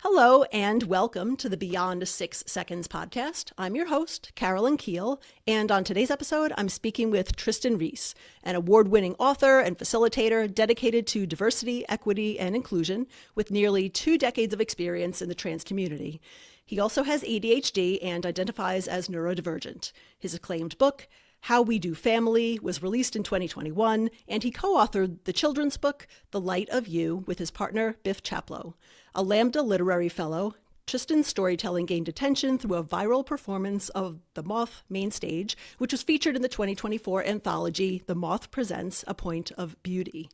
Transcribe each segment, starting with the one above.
Hello and welcome to the Beyond 6 Seconds podcast. I'm your host, Carolyn Keel, and on today's episode, I'm speaking with Trystan Reese, an award-winning author and facilitator dedicated to diversity, equity, and inclusion with nearly 2 decades of experience in the trans community. He also has ADHD and identifies as neurodivergent. His acclaimed book, How We Do Family, was released in 2021, and he co-authored the children's book, The Light of You, with his partner, Biff Chaplow. A Lambda Literary Fellow, Trystan's storytelling gained attention through a viral performance of The Moth main stage, which was featured in the 2024 anthology, The Moth Presents A Point of Beauty.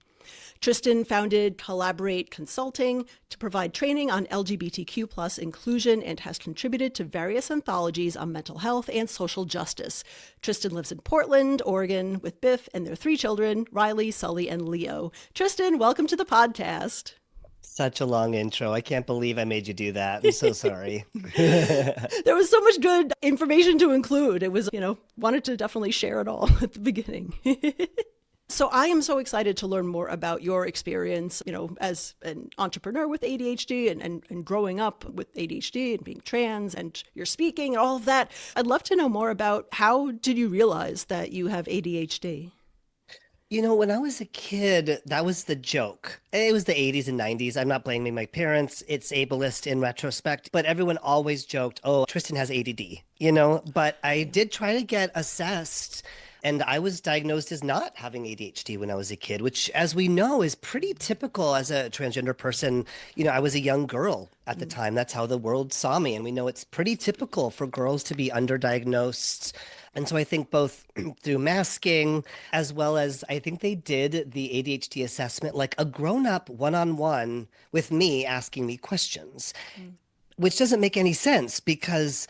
Trystan founded Collaborate Consulting to provide training on LGBTQ plus inclusion and has contributed to various anthologies on mental health and social justice. Trystan lives in Portland, Oregon, with Biff and their 3 children, Riley, Sully, and Leo. Trystan, welcome to the podcast. Such a long intro. I can't believe I made you do that. I'm so sorry. There was so much good information to include. It was, wanted to definitely share it all at the beginning. So I am so excited to learn more about your experience, as an entrepreneur with ADHD and growing up with ADHD and being trans and your speaking and all of that. I'd love to know more about how did you realize that you have ADHD? When I was a kid, that was the joke. It was the 80s and 90s. I'm not blaming my parents. It's ableist in retrospect. But everyone always joked, oh, Trystan has ADD, But I did try to get assessed. And I was diagnosed as not having ADHD when I was a kid, which, as we know, is pretty typical as a transgender person. I was a young girl at the time. That's how the world saw me. And we know it's pretty typical for girls to be underdiagnosed. And so I think both through masking, as well as I think they did the ADHD assessment, like a grown-up one-on-one with me asking me questions, which doesn't make any sense because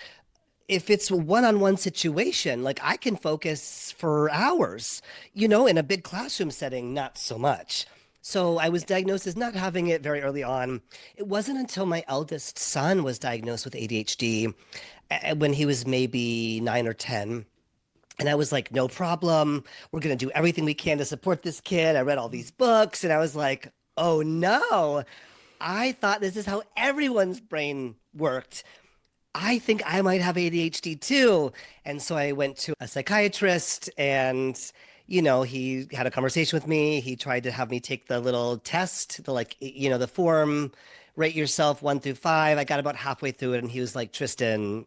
if it's a one-on-one situation, like I can focus for hours, in a big classroom setting, not so much. So I was diagnosed as not having it very early on. It wasn't until my eldest son was diagnosed with ADHD when he was maybe 9 or 10. And I was like, no problem. We're going to do everything we can to support this kid. I read all these books and I was like, oh no, I thought this is how everyone's brain worked. I think I might have ADHD too. And so I went to a psychiatrist and, he had a conversation with me. He tried to have me take the little test, the form, rate yourself 1 through 5. I got about halfway through it and he was like, Trystan,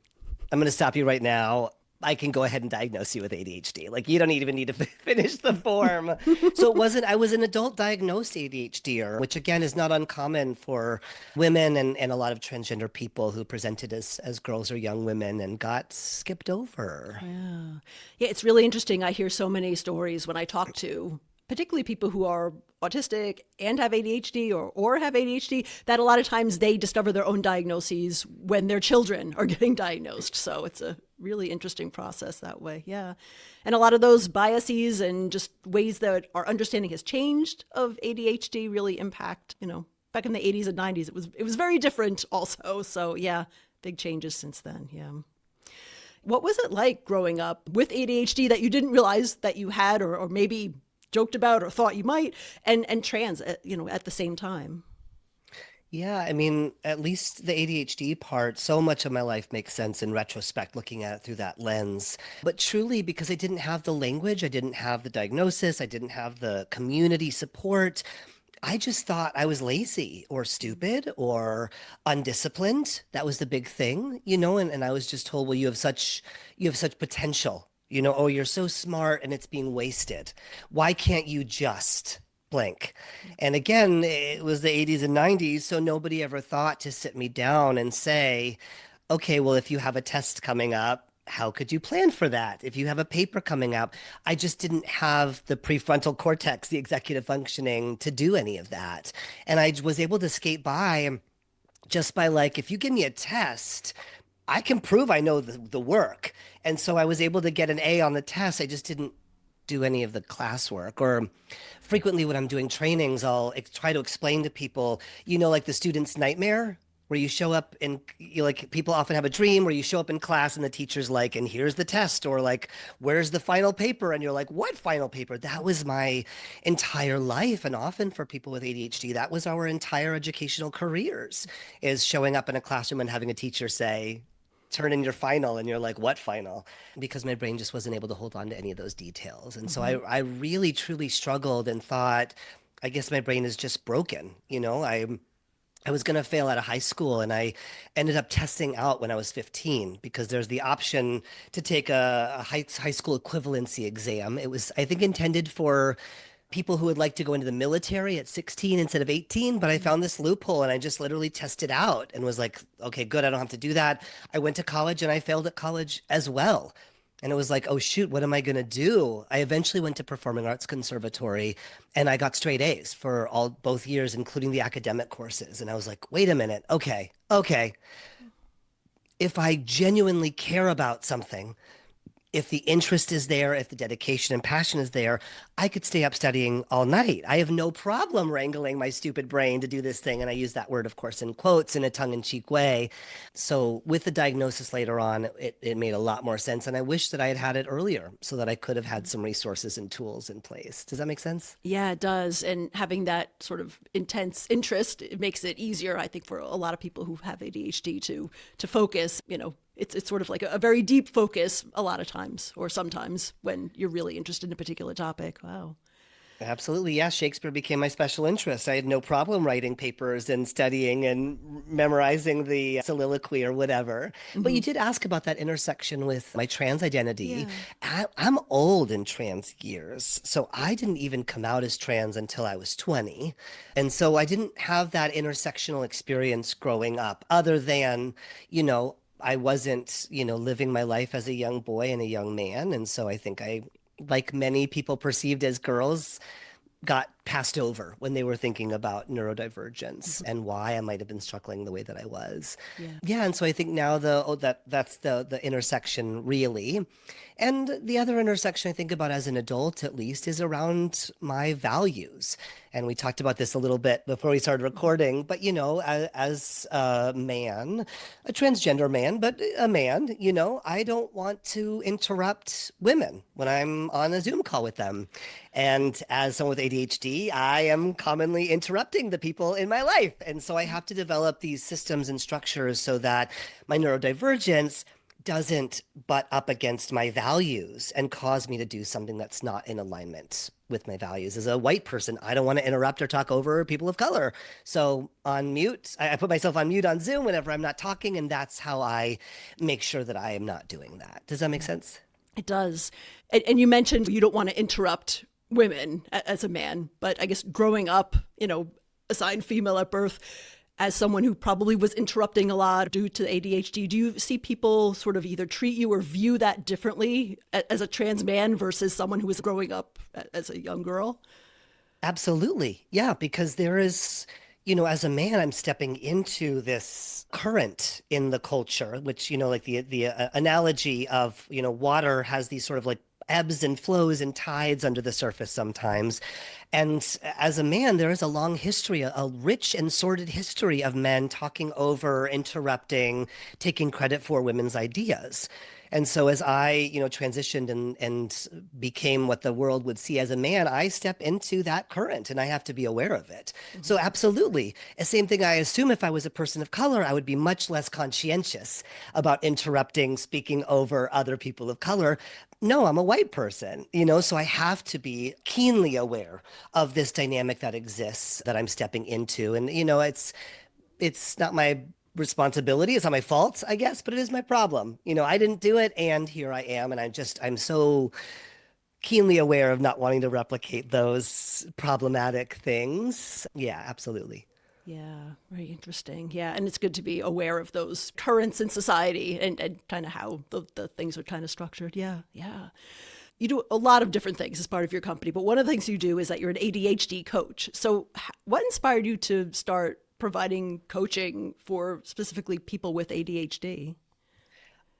I'm going to stop you right now. I can go ahead and diagnose you with ADHD. Like, you don't even need to finish the form. So I was an adult diagnosed ADHDer, which again is not uncommon for women and a lot of transgender people who presented as girls or young women and got skipped over. Yeah, it's really interesting. I hear so many stories when I talk to particularly people who are autistic and have ADHD or have ADHD, that a lot of times they discover their own diagnoses when their children are getting diagnosed. So it's a really interesting process that way. Yeah. And a lot of those biases and just ways that our understanding has changed of ADHD really impact, back in the 80s and 90s, it was very different also. So yeah, big changes since then. Yeah. What was it like growing up with ADHD that you didn't realize that you had or maybe joked about or thought you might, and trans, at the same time? Yeah, I mean, at least the ADHD part, so much of my life makes sense in retrospect, looking at it through that lens. But truly, because I didn't have the language, I didn't have the diagnosis, I didn't have the community support, I just thought I was lazy or stupid or undisciplined. That was the big thing, and I was just told, well, you have such potential. Oh, you're so smart and it's being wasted. Why can't you just blank? And again, it was the 80s and 90s, so nobody ever thought to sit me down and say, okay, well, if you have a test coming up, how could you plan for that? If you have a paper coming up, I just didn't have the prefrontal cortex, the executive functioning to do any of that. And I was able to skate by just by if you give me a test, I can prove I know the work. And so I was able to get an A on the test. I just didn't do any of the classwork. Or frequently when I'm doing trainings, I'll try to explain to people, like the student's nightmare. where you show up and like people often have a dream where you show up in class and the teacher's like, and here's the test, or like, where's the final paper? And you're like, what final paper? That was my entire life. And often for people with ADHD, that was our entire educational careers, is showing up in a classroom and having a teacher say, turn in your final, and you're like, what final? Because my brain just wasn't able to hold on to any of those details. And so I really truly struggled and thought, I guess my brain is just broken. I was going to fail out of high school, and I ended up testing out when I was 15 because there's the option to take a high school equivalency exam. It was, I think, intended for people who would like to go into the military at 16 instead of 18, but I found this loophole and I just literally tested out and was like, okay, good, I don't have to do that. I went to college and I failed at college as well. And it was like, oh shoot, what am I going to do? I eventually went to Performing Arts Conservatory and I got straight A's for both years, including the academic courses. And I was like, wait a minute. Okay. If I genuinely care about something, if the interest is there, if the dedication and passion is there, I could stay up studying all night. I have no problem wrangling my stupid brain to do this thing. And I use that word, of course, in quotes in a tongue-in-cheek way. So with the diagnosis later on, it made a lot more sense. And I wish that I had had it earlier so that I could have had some resources and tools in place. Does that make sense? Yeah, it does. And having that sort of intense interest, it makes it easier, I think, for a lot of people who have ADHD to focus. It's sort of like a very deep focus a lot of times, or sometimes when you're really interested in a particular topic. Wow. Absolutely. Yeah. Shakespeare became my special interest. I had no problem writing papers and studying and memorizing the soliloquy or whatever. But you did ask about that intersection with my trans identity. I'm old in trans years. So I didn't even come out as trans until I was 20. And so I didn't have that intersectional experience growing up, other than, I wasn't, living my life as a young boy and a young man. And so I think like many people perceived as girls, got passed over when they were thinking about neurodivergence and why I might have been struggling the way that I was. Yeah, and so I think now that's the intersection really. And the other intersection I think about as an adult at least is around my values. And we talked about this a little bit before we started recording, but as a man, a transgender man, but a man, I don't want to interrupt women when I'm on a Zoom call with them. And as someone with ADHD, I am commonly interrupting the people in my life. And so I have to develop these systems and structures so that my neurodivergence doesn't butt up against my values and cause me to do something that's not in alignment with my values. As a white person, I don't want to interrupt or talk over people of color. So on mute, I put myself on mute on Zoom whenever I'm not talking, and that's how I make sure that I am not doing that. Does that make sense? It does. And you mentioned you don't want to interrupt women as a man, but I guess growing up, assigned female at birth, as someone who probably was interrupting a lot due to ADHD, do you see people sort of either treat you or view that differently as a trans man versus someone who was growing up as a young girl? Absolutely. Yeah, because there is, as a man, I'm stepping into this current in the culture, which, like the analogy of, water has these sort of like ebbs and flows and tides under the surface sometimes. And as a man, there is a long history, a rich and sordid history of men talking over, interrupting, taking credit for women's ideas. And so as I, transitioned and became what the world would see as a man, I step into that current and I have to be aware of it. So absolutely. The same thing I assume if I was a person of color, I would be much less conscientious about interrupting, speaking over other people of color. No, I'm a white person, so I have to be keenly aware of this dynamic that exists that I'm stepping into. And, it's not my responsibility. It's not my fault, I guess, but it is my problem. I didn't do it and here I am. And I'm so keenly aware of not wanting to replicate those problematic things. Yeah, absolutely. Yeah, very interesting. Yeah, and it's good to be aware of those currents in society and kind of how the things are kind of structured. Yeah. You do a lot of different things as part of your company, but one of the things you do is that you're an ADHD coach. So what inspired you to start providing coaching for specifically people with ADHD?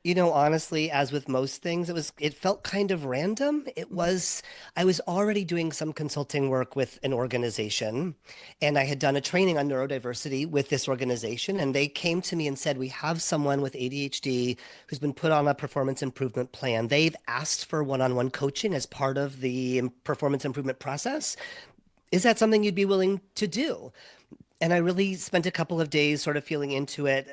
Honestly, as with most things, it felt kind of random. I was already doing some consulting work with an organization, and I had done a training on neurodiversity with this organization, and they came to me and said, "We have someone with ADHD who's been put on a performance improvement plan. They've asked for one-on-one coaching as part of the performance improvement process. Is that something you'd be willing to do?" And I really spent a couple of days sort of feeling into it.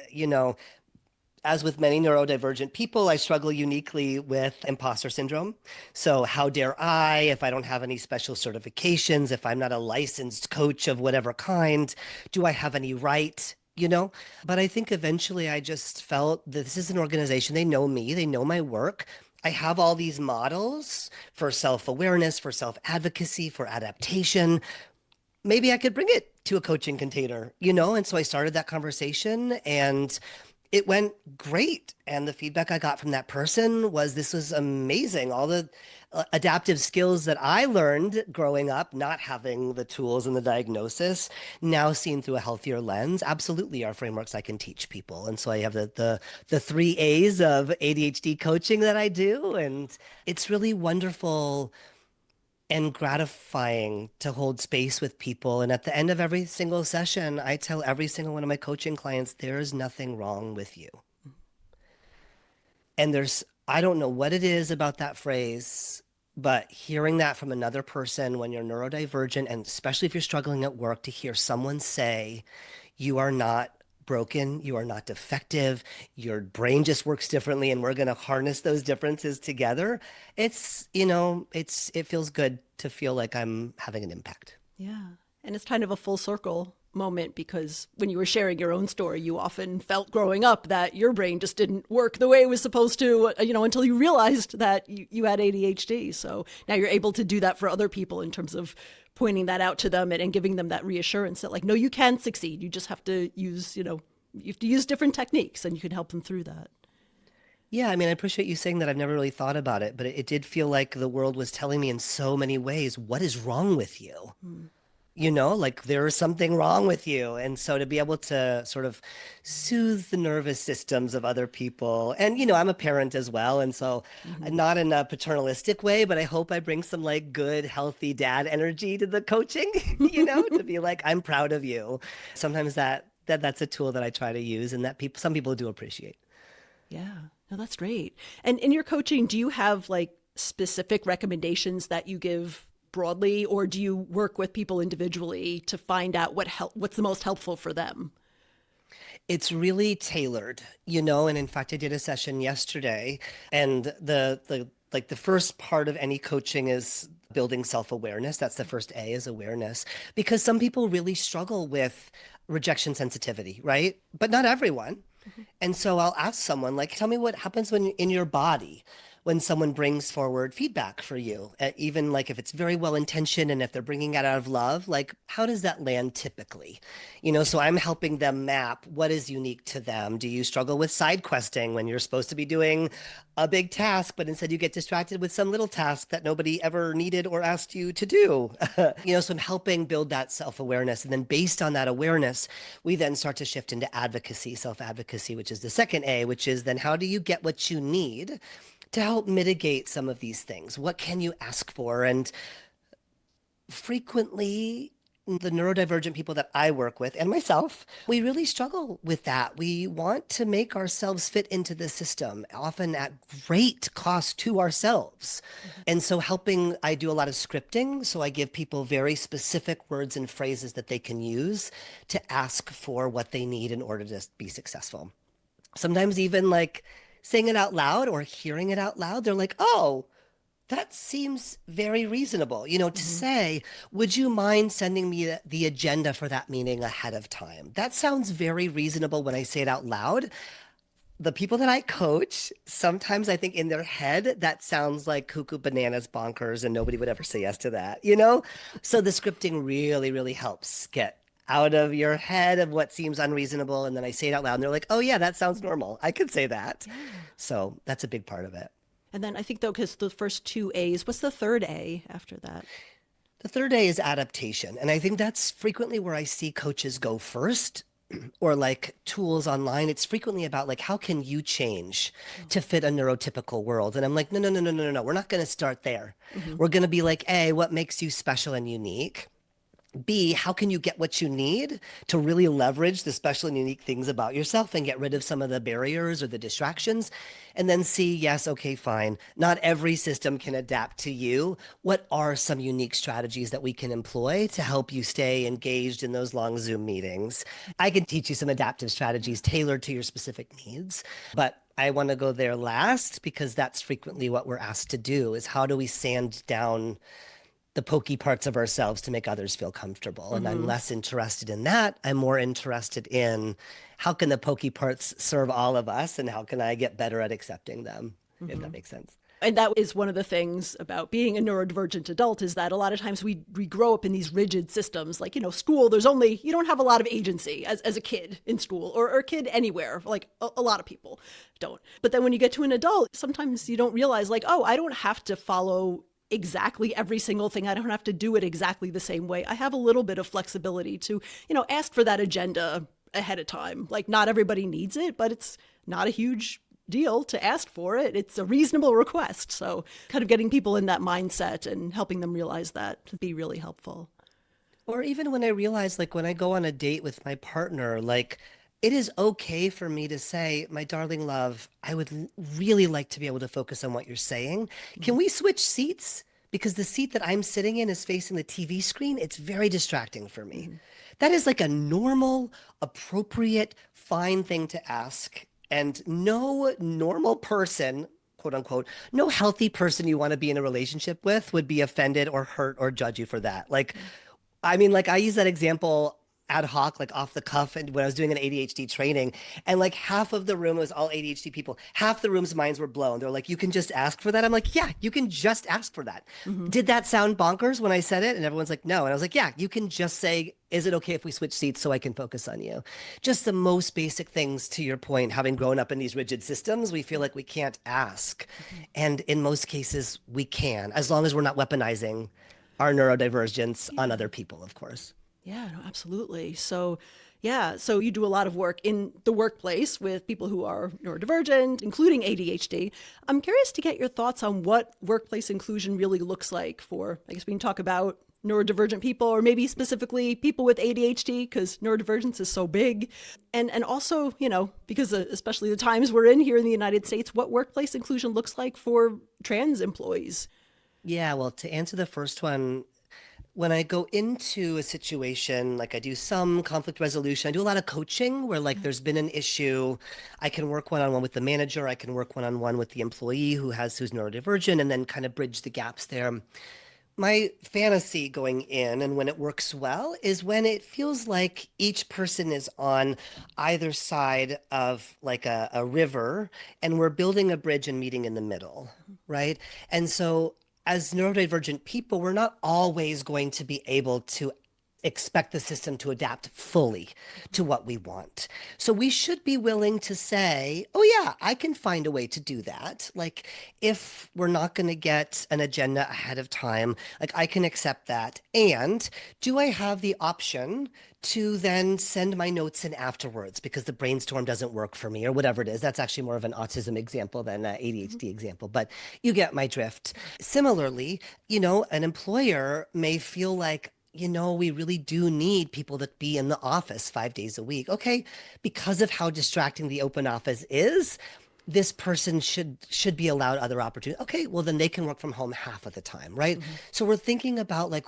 As with many neurodivergent people, I struggle uniquely with imposter syndrome. So, how dare I, if I don't have any special certifications, if I'm not a licensed coach of whatever kind, do I have any right? But I think eventually I just felt that this is an organization. They know me, they know my work. I have all these models for self awareness, for self advocacy, for adaptation. Maybe I could bring it to a coaching container? And so I started that conversation and it went great. And the feedback I got from that person was this was amazing. All the adaptive skills that I learned growing up, not having the tools and the diagnosis, now seen through a healthier lens, absolutely are frameworks I can teach people. And so I have the 3 A's of ADHD coaching that I do. And it's really wonderful and gratifying to hold space with people. And at the end of every single session, I tell every single one of my coaching clients, there's nothing wrong with you. And I don't know what it is about that phrase, but hearing that from another person when you're neurodivergent, and especially if you're struggling at work, to hear someone say, you are not broken, you are not defective, your brain just works differently, and we're going to harness those differences together. It feels good to feel like I'm having an impact. Yeah. And it's kind of a full circle moment because when you were sharing your own story, you often felt growing up that your brain just didn't work the way it was supposed to, until you realized that you had ADHD. So now you're able to do that for other people in terms of pointing that out to them and giving them that reassurance that no, you can succeed. You just have to use, you have to use different techniques and you can help them through that. Yeah, I mean, I appreciate you saying that. I've never really thought about it, but it did feel like the world was telling me in so many ways, what is wrong with you? Like there is something wrong with you. And so to be able to sort of soothe the nervous systems of other people. And, I'm a parent as well. And so not in a paternalistic way, but I hope I bring some like good, healthy dad energy to the coaching, to be like, I'm proud of you. Sometimes that's a tool that I try to use and that some people do appreciate. Yeah, no, that's great. And in your coaching, do you have like specific recommendations that you give broadly, or do you work with people individually to find out what's the most helpful for them? It's really tailored. And in fact, I did a session yesterday, and the first part of any coaching is building self-awareness. That's the first A, is awareness, because some people really struggle with rejection sensitivity, right? But not everyone. And so I'll ask someone, like, tell me what happens when in your body when someone brings forward feedback for you, even like if it's very well intentioned and if they're bringing it out of love, like how does that land typically? So I'm helping them map what is unique to them. Do you struggle with side questing when you're supposed to be doing a big task, but instead you get distracted with some little task that nobody ever needed or asked you to do? So I'm helping build that self-awareness. And then based on that awareness, we then start to shift into advocacy, self-advocacy, which is the second A, which is then how do you get what you need to help mitigate some of these things? What can you ask for? And frequently, the neurodivergent people that I work with and myself, we really struggle with that. We want to make ourselves fit into the system, often at great cost to ourselves. And so I do a lot of scripting. So I give people very specific words and phrases that they can use to ask for what they need in order to be successful. Sometimes even like saying it out loud or hearing it out loud, they're like, oh, that seems very reasonable. To say, would you mind sending me the agenda for that meeting ahead of time? That sounds very reasonable when I say it out loud. The people that I coach, sometimes I think in their head, that sounds like cuckoo bananas bonkers and nobody would ever say yes to that? So the scripting really, really helps get out of your head of what seems unreasonable. And then I say it out loud and they're like, oh yeah, that sounds normal. I could say that. Yeah. So that's a big part of it. And then I think though, because the first 2 A's, what's the third A after that? The third A is adaptation. And I think that's frequently where I see coaches go first. or like tools online, it's frequently about like, how can you change to fit a neurotypical world? And I'm like, no, no, no, no, no, no, no. We're not going to start there. Mm-hmm. We're going to be like, A, what makes you special and unique? B, how can you get what you need to really leverage the special and unique things about yourself and get rid of some of the barriers or the distractions? And then C, yes, okay, fine. Not every system can adapt to you. What are some unique strategies that we can employ to help you stay engaged in those long Zoom meetings? I can teach you some adaptive strategies tailored to your specific needs, but I want to go there last because that's frequently what we're asked to do is how do we sand down the pokey parts of ourselves to make others feel comfortable. And I'm Mm-hmm. less interested in that. I'm more interested in how can the pokey parts serve all of us and how can I get better at accepting them, if Mm-hmm. that makes sense. And that is one of the things about being a neurodivergent adult is that a lot of times we grow up in these rigid systems. Like, school, you don't have a lot of agency as a kid in school or a kid anywhere. Like a lot of people don't. But then when you get to an adult, sometimes you don't realize like, oh, I don't have to follow exactly every single thing. I don't have to do it exactly the same way. I have a little bit of flexibility to, ask for that agenda ahead of time. Like not everybody needs it, but it's not a huge deal to ask for it. It's a reasonable request. So kind of getting people in that mindset and helping them realize that would be really helpful. Or even when I realize, like, when I go on a date with my partner, like, it is okay for me to say, my darling love, I would really like to be able to focus on what you're saying. Can we switch seats? Because the seat that I'm sitting in is facing the TV screen. It's very distracting for me. Mm-hmm. That is like a normal, appropriate, fine thing to ask. And no normal person, quote unquote, no healthy person you want to be in a relationship with would be offended or hurt or judge you for that. Like, I mean, like I use that example ad hoc, like off the cuff, and when I was doing an ADHD training, and like half of the room was all ADHD people. Half the room's minds were blown. They're like, "You can just ask for that." I'm like, "Yeah, you can just ask for that." Mm-hmm. Did that sound bonkers when I said it? And everyone's like, "No." And I was like, "Yeah, you can just say, is it okay if we switch seats so I can focus on you?" Just the most basic things. To your point, having grown up in these rigid systems, we feel like we can't ask, and in most cases, we can, as long as we're not weaponizing our neurodivergence on Yeah. other people, of course. Yeah, no, absolutely. So, yeah, so you do a lot of work in the workplace with people who are neurodivergent, including ADHD. I'm curious to get your thoughts on what workplace inclusion really looks like for, I guess we can talk about neurodivergent people or maybe specifically people with ADHD because neurodivergence is so big. And also, because especially the times we're in here in the United States, what workplace inclusion looks like for trans employees. Yeah, well, to answer the first one, when I go into a situation, like I do some conflict resolution, I do a lot of coaching where like there's been an issue. I can work one-on-one with the manager, I can work one-on-one with the employee who's neurodivergent and then kind of bridge the gaps there. My fantasy going in and when it works well is when it feels like each person is on either side of like a river and we're building a bridge and meeting in the middle, right? And so as neurodivergent people, we're not always going to be able to expect the system to adapt fully to what we want. So we should be willing to say, oh, yeah, I can find a way to do that. Like, if we're not going to get an agenda ahead of time, like, I can accept that. And do I have the option to then send my notes in afterwards because the brainstorm doesn't work for me or whatever it is? That's actually more of an autism example than an ADHD example, but you get my drift. Similarly, an employer may feel like, we really do need people to be in the office 5 days a week. Okay, because of how distracting the open office is, this person should be allowed other opportunities. Okay, well then they can work from home half of the time, right? Mm-hmm. So we're thinking about like,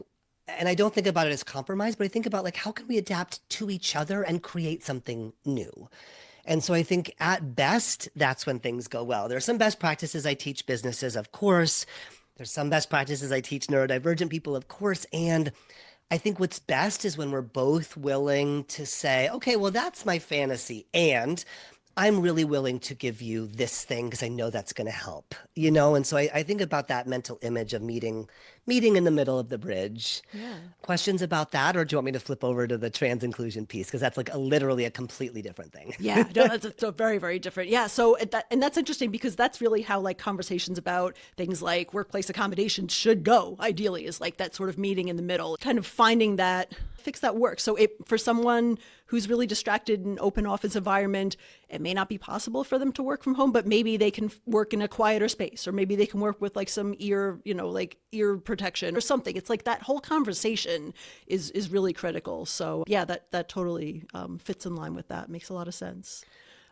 and I don't think about it as compromise, but I think about like how can we adapt to each other and create something new? And so I think at best, that's when things go well. There are some best practices I teach businesses, of course. There's some best practices I teach neurodivergent people, of course. And I think what's best is when we're both willing to say, okay, well, that's my fantasy. And I'm really willing to give you this thing because I know that's going to help, And so I think about that mental image of meeting in the middle of the bridge. Yeah. Questions about that, or do you want me to flip over to the trans inclusion piece? Because that's like literally a completely different thing. Yeah, no, that's a very, very different. Yeah, so and that's interesting because that's really how like conversations about things like workplace accommodations should go. Ideally, is like that sort of meeting in the middle, kind of finding that fix that works. So for someone who's really distracted in an open office environment, it may not be possible for them to work from home, but maybe they can work in a quieter space, or maybe they can work with like some ear, like ear protection or something. It's like that whole conversation is really critical. So yeah, that totally fits in line with that. Makes a lot of sense.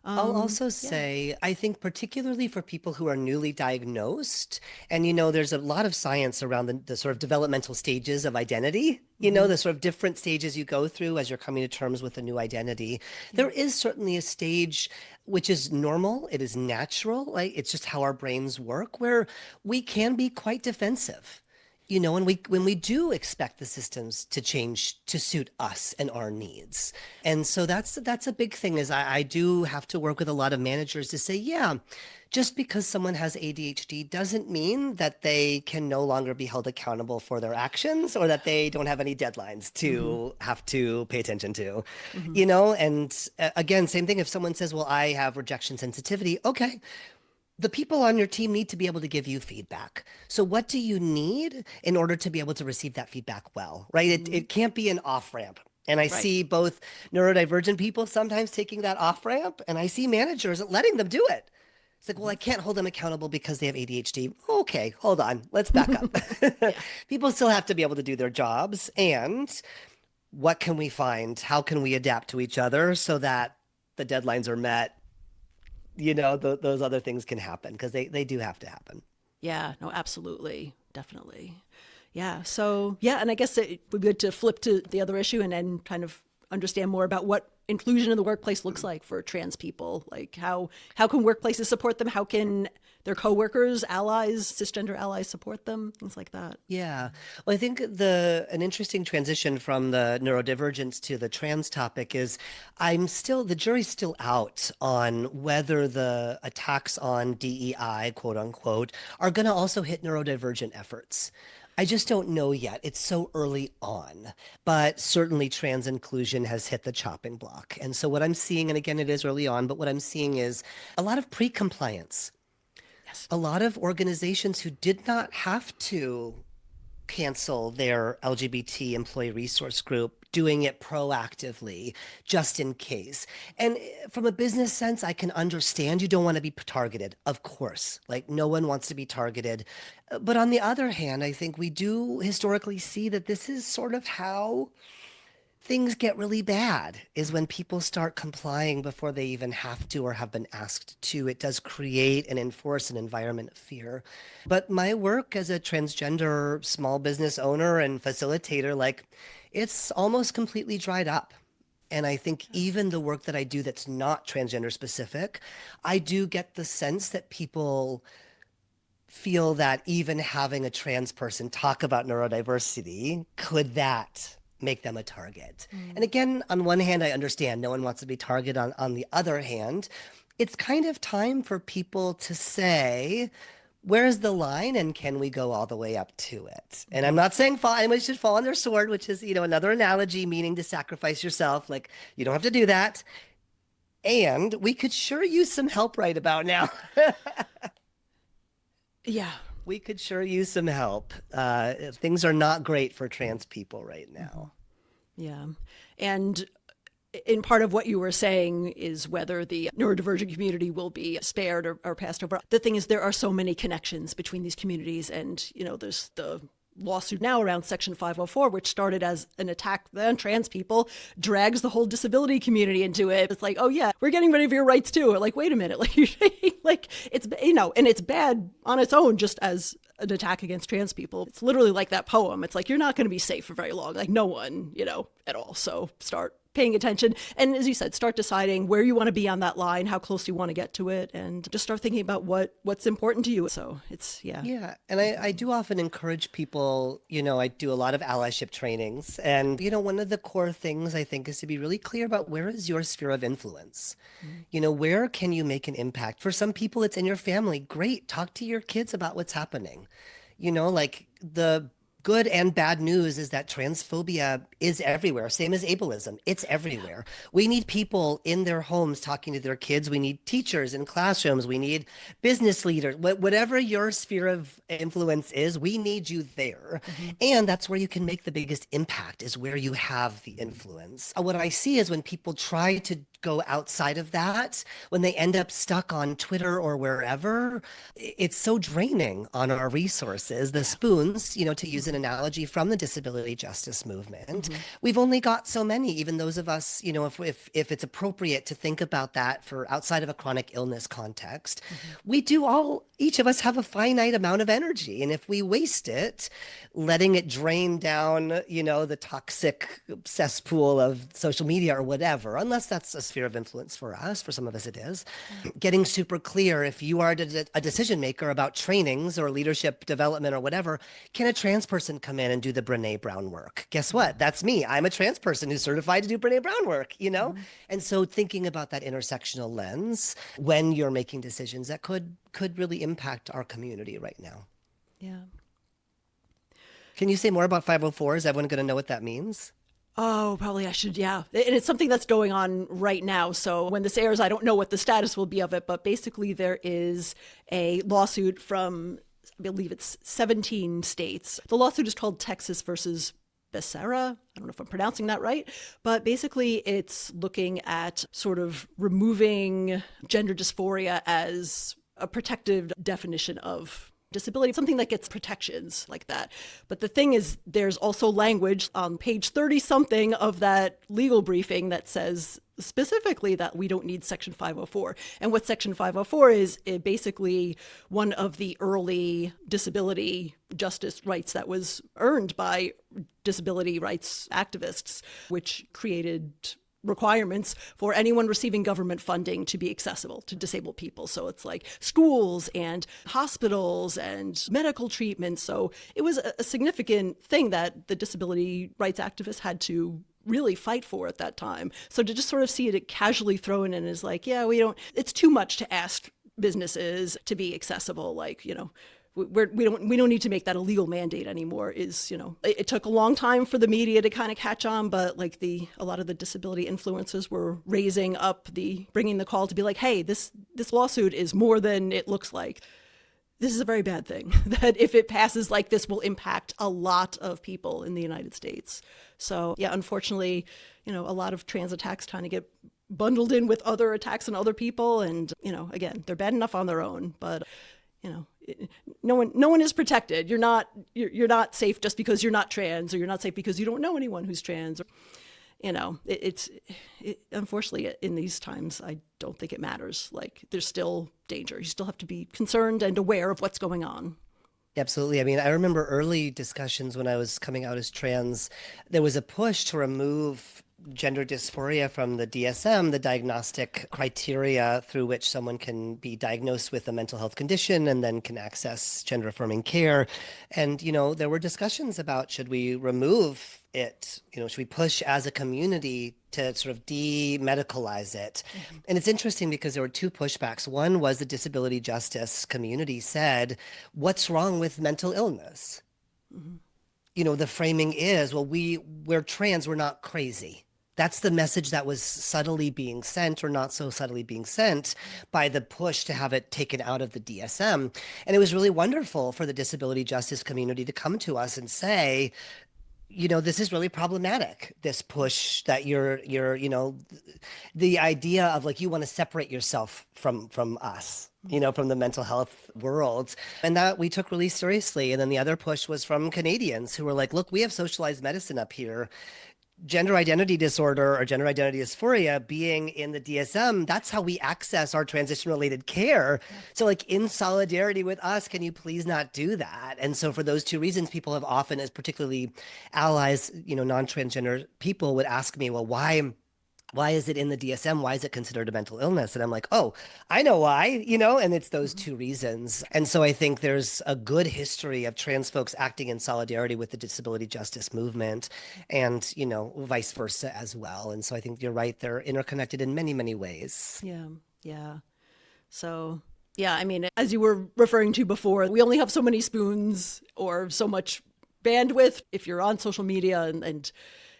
I'll also say, I think particularly for people who are newly diagnosed, and there's a lot of science around the sort of developmental stages of identity, the sort of different stages you go through as you're coming to terms with a new identity. There is certainly a stage which is normal, it is natural, like it's just how our brains work, where we can be quite defensive. And when we do expect the systems to change to suit us and our needs. And so that's a big thing is I do have to work with a lot of managers to say, yeah, just because someone has ADHD doesn't mean that they can no longer be held accountable for their actions or that they don't have any deadlines to have to pay attention to, and again, same thing. If someone says, well, I have rejection sensitivity. Okay. The people on your team need to be able to give you feedback. So what do you need in order to be able to receive that feedback well, right? It can't be an off-ramp. And I see both neurodivergent people sometimes taking that off-ramp, and I see managers letting them do it. It's like, well, I can't hold them accountable because they have ADHD. Okay, hold on. Let's back up. People still have to be able to do their jobs. And what can we find? How can we adapt to each other so that the deadlines are met? Those other things can happen because they do have to happen. Yeah, no, absolutely. Definitely. Yeah. So, yeah. And I guess it would be good to flip to the other issue and then kind of understand more about what inclusion in the workplace looks like for trans people. Like how can workplaces support them? How can their coworkers, allies, cisgender allies support them? Things like that. Yeah. Well, I think an interesting transition from the neurodivergence to the trans topic is the jury's still out on whether the attacks on DEI, quote unquote, are going to also hit neurodivergent efforts. I just don't know yet. It's so early on, but certainly trans inclusion has hit the chopping block. And so what I'm seeing, and again, it is early on, but what I'm seeing is a lot of pre-compliance. Yes. A lot of organizations who did not have to cancel their LGBT employee resource group, doing it proactively, just in case. And from a business sense, I can understand you don't want to be targeted, of course. Like no one wants to be targeted. But on the other hand, I think we do historically see that this is sort of how things get really bad, is when people start complying before they even have to or have been asked to. It does create and enforce an environment of fear. But my work as a transgender small business owner and facilitator, it's almost completely dried up. And I think even the work that I do that's not transgender specific, I do get the sense that people feel that even having a trans person talk about neurodiversity, could that make them a target? And again, on one hand, I understand no one wants to be targeted. On the other hand, it's kind of time for people to say, where's the line and can we go all the way up to it? And I'm not saying anybody should fall on their sword, which is, another analogy, meaning to sacrifice yourself. Like, you don't have to do that. And we could sure use some help right about now. Yeah. We could sure use some help. Things are not great for trans people right now. Yeah. And in part of what you were saying is whether the neurodivergent community will be spared or passed over. The thing is, there are so many connections between these communities. And, there's the lawsuit now around Section 504, which started as an attack on trans people, drags the whole disability community into it. It's like, oh yeah, we're getting rid of your rights too. Or like, wait a minute, like it's, and it's bad on its own just as an attack against trans people. It's literally like that poem. It's like, you're not going to be safe for very long. Like no one, at all. So start paying attention. And as you said, start deciding where you want to be on that line, how close you want to get to it, and just start thinking about what's important to you. So it's, yeah. Yeah. And I do often encourage people, I do a lot of allyship trainings. And, one of the core things I think is to be really clear about where is your sphere of influence? Where can you make an impact? For some people, it's in your family. Great. Talk to your kids about what's happening. Like the good and bad news is that transphobia is everywhere, same as ableism. It's everywhere. We need people in their homes talking to their kids. We need teachers in classrooms. We need business leaders. Whatever your sphere of influence is, we need you there. And that's where you can make the biggest impact, is where you have the influence. What I see is when people try to go outside of that, when they end up stuck on Twitter or wherever, it's so draining on our resources. The spoons, to use an analogy from the disability justice movement, we've only got so many, even those of us, if it's appropriate to think about that for outside of a chronic illness context, we do each of us have a finite amount of energy. And if we waste it, letting it drain down, the toxic cesspool of social media or whatever, unless that's a sphere of influence for us, for some of us it is, getting super clear, if you are a decision maker about trainings or leadership development or whatever, can a trans person come in and do the Brene Brown work? Guess what? That's me. I'm a trans person who's certified to do Brene Brown work, And so thinking about that intersectional lens when you're making decisions that could really impact our community right now. Yeah. Can you say more about 504? Is everyone going to know what that means? Oh, probably I should, yeah. And it's something that's going on right now. So when this airs, I don't know what the status will be of it, but basically there is a lawsuit from, I believe it's 17 states. The lawsuit is called Texas versus Becerra. I don't know if I'm pronouncing that right, but basically it's looking at sort of removing gender dysphoria as a protective definition of disability, something that gets protections like that. But the thing is, there's also language on page 30 something of that legal briefing that says specifically that we don't need Section 504. And what Section 504 is, basically one of the early disability justice rights that was earned by disability rights activists, which created requirements for anyone receiving government funding to be accessible to disabled people. So it's like schools and hospitals and medical treatment. So it was a significant thing that the disability rights activists had to really fight for at that time. So to just sort of see it casually thrown in is like, yeah, it's too much to ask businesses to be accessible. Like, we don't need to make that a legal mandate anymore. It took a long time for the media to kind of catch on, but like a lot of the disability influencers were bringing the call to be like, hey, this lawsuit is more than it looks like. This is a very bad thing, that if it passes like this will impact a lot of people in the United States. So yeah, unfortunately, a lot of trans attacks kind of get bundled in with other attacks on other people. And, again, they're bad enough on their own, but no one is protected. You're not safe just because you're not trans, or you're not safe because you don't know anyone who's trans. Unfortunately in these times, I don't think it matters. Like, there's still danger. You still have to be concerned and aware of what's going on. Absolutely. I mean, I remember early discussions when I was coming out as trans, there was a push to remove gender dysphoria from the DSM, the diagnostic criteria through which someone can be diagnosed with a mental health condition and then can access gender affirming care. And, there were discussions about, should we remove it? Should we push as a community to sort of demedicalize it? And it's interesting because there were two pushbacks. One was the disability justice community said, what's wrong with mental illness? The framing is, well, we're trans, we're not crazy. That's the message that was subtly being sent, or not so subtly being sent, by the push to have it taken out of the DSM. And it was really wonderful for the disability justice community to come to us and say, this is really problematic, this push that you're the idea of like, you want to separate yourself from us, from the mental health world. And that we took really seriously. And then the other push was from Canadians who were like, look, we have socialized medicine up here. Gender identity disorder or gender identity dysphoria being in the DSM, that's how we access our transition related care. So like, in solidarity with us, can you please not do that? And so for those two reasons, people have often, as particularly allies, non-transgender people would ask me, well, why is it in the DSM? Why is it considered a mental illness? And I'm like, oh, I know why, and it's those two reasons. And so I think there's a good history of trans folks acting in solidarity with the disability justice movement and, vice versa as well. And so I think you're right. They're interconnected in many, many ways. Yeah. Yeah. So, yeah, I mean, as you were referring to before, we only have so many spoons or so much bandwidth if you're on social media and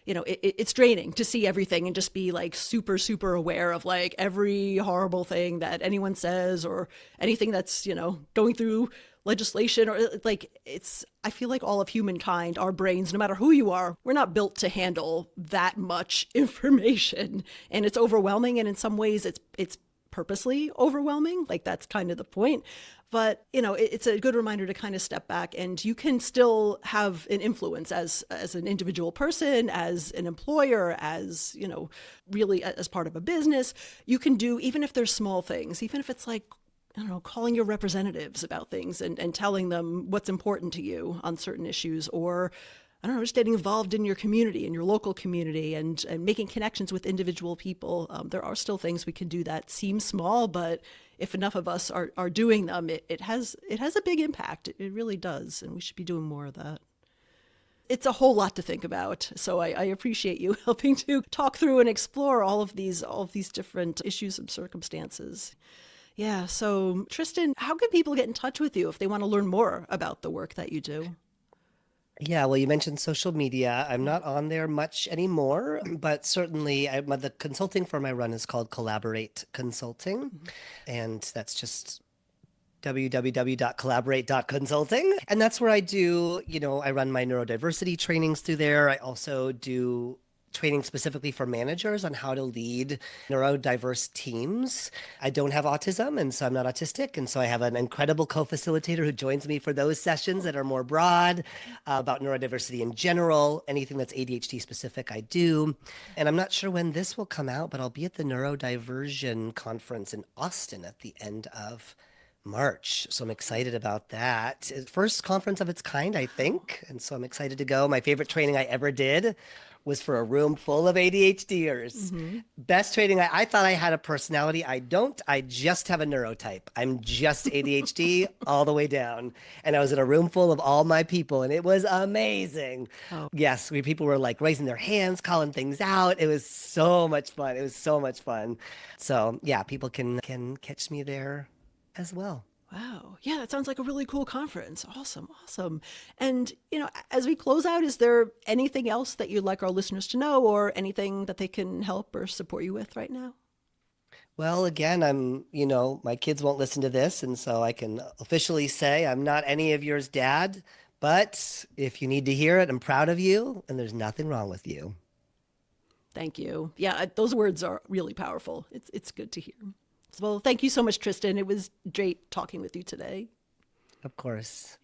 it's draining to see everything and just be like super, super aware of like every horrible thing that anyone says or anything that's, going through legislation or like I feel like all of humankind, our brains, no matter who you are, we're not built to handle that much information, and it's overwhelming. And in some ways it's purposely overwhelming. Like that's kind of the point. But, it's a good reminder to kind of step back, and you can still have an influence as an individual person, as an employer, as, really as part of a business. You can do, even if there's small things, even if it's like, I don't know, calling your representatives about things and telling them what's important to you on certain issues, or I don't know, just getting involved in your community, in your local community, and making connections with individual people. There are still things we can do that seem small, but if enough of us are doing them, it has a big impact. It really does, and we should be doing more of that. It's a whole lot to think about, so I appreciate you helping to talk through and explore all of these different issues and circumstances. Yeah, so Trystan, how can people get in touch with you if they want to learn more about the work that you do? Yeah, well, you mentioned social media. I'm not on there much anymore, but certainly the consulting firm I run is called Collaborate Consulting, and that's just www.collaborate.consulting. And that's where I do, I run my neurodiversity trainings through there. I also do training specifically for managers on how to lead neurodiverse teams. I don't have autism, and so I'm not autistic. And so I have an incredible co-facilitator who joins me for those sessions that are more broad about neurodiversity in general. Anything that's ADHD specific, I do. And I'm not sure when this will come out, but I'll be at the Neurodivergent conference in Austin at the end of March. So I'm excited about that. First conference of its kind, I think. And so I'm excited to go. My favorite training I ever did was for a room full of ADHDers. Best training. I thought I had a personality. I don't. I just have a neurotype. I'm just ADHD all the way down. And I was in a room full of all my people, and it was amazing. Oh. Yes, people were like raising their hands, calling things out. It was so much fun. It was so much fun. So yeah, people can catch me there as well. Wow. Yeah, that sounds like a really cool conference. Awesome. Awesome. And, as we close out, is there anything else that you'd like our listeners to know, or anything that they can help or support you with right now? Well, again, my kids won't listen to this, and so I can officially say I'm not any of yours dad, but if you need to hear it, I'm proud of you, and there's nothing wrong with you. Thank you. Yeah, those words are really powerful. It's good to hear. Well, thank you so much, Trystan. It was great talking with you today. Of course.